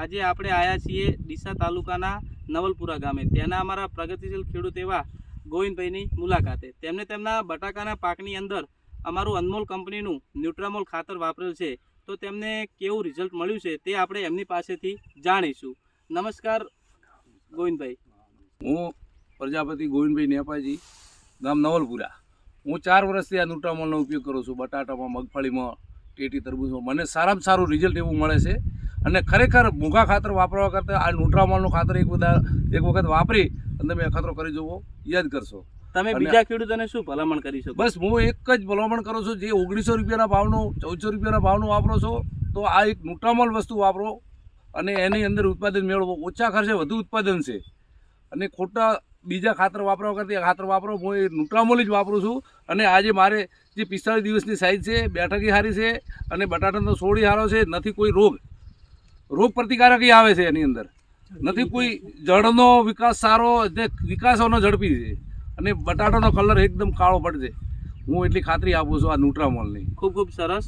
આજે આપણે આવ્યા છીએ ડીસા તાલુકાના નવલપુરા ગામે. ત્યાંના અમારા પ્રગતિશીલ ખેડૂત એવા ગોવિંદભાઈની મુલાકાતે. તેમણે તેમના બટાકાના પાકની અંદર અમારું અનમોલ કંપનીનું ન્યુટ્રામોલ ખાતર વાપરેલ છે. તો તેમને કેવું રિઝલ્ટ મળ્યું છે તે આપણે એમની પાસેથી જાણીશું. નમસ્કાર ગોવિંદભાઈ. હું પ્રજાપતિ ગોવિંદભાઈ નેપાજી, ગામ નવલપુરા. હું 4 વર્ષથી આ ન્યુટ્રામોલનો ઉપયોગ કરું છું. બટાટામાં, મગફળીમાં, ટેટી, તરબૂચમાં મને સારામાં સારું રિઝલ્ટ એવું મળે છે. અને ખરેખર મૂંગા ખાતર વાપરવા કરતાં આ ન્યુટ્રામોલનું ખાતર એક વખત વાપરી અને તમે અખતરો કરી જુઓ, યાદ કરશો. તમે બીજા ખેડૂતોને શું ભલામણ કરી શકો? બસ હું એક જ ભલામણ કરું છું, જે 1900 રૂપિયાના ભાવનું, 1400 રૂપિયાના ભાવનું વાપરો છો તો આ એક ન્યુટ્રામોલ વસ્તુ વાપરો અને એની અંદર ઉત્પાદન મેળવો. ઓછા ખર્ચે વધુ ઉત્પાદન છે અને ખોટા બીજા ખાતર વાપરવા કરતી આ ખાતર વાપરો. હું એ ન્યુટ્રામોલ જ વાપરું છું. અને આજે મારે જે 45 દિવસની સાઇઝ છે, બેઠકી સારી છે અને બટાટાનો છોડી સારો છે. નથી કોઈ રોગ પ્રતિકારક આવે છે એની અંદર. નથી કોઈ જળનો વિકાસ સારો, વિકાસોનો ઝડપી છે અને બટાટાનો કલર એકદમ કાળો પડશે. હું એટલી ખાતરી આપું છું આ ન્યુટ્રામોલની. ખૂબ ખૂબ સરસ.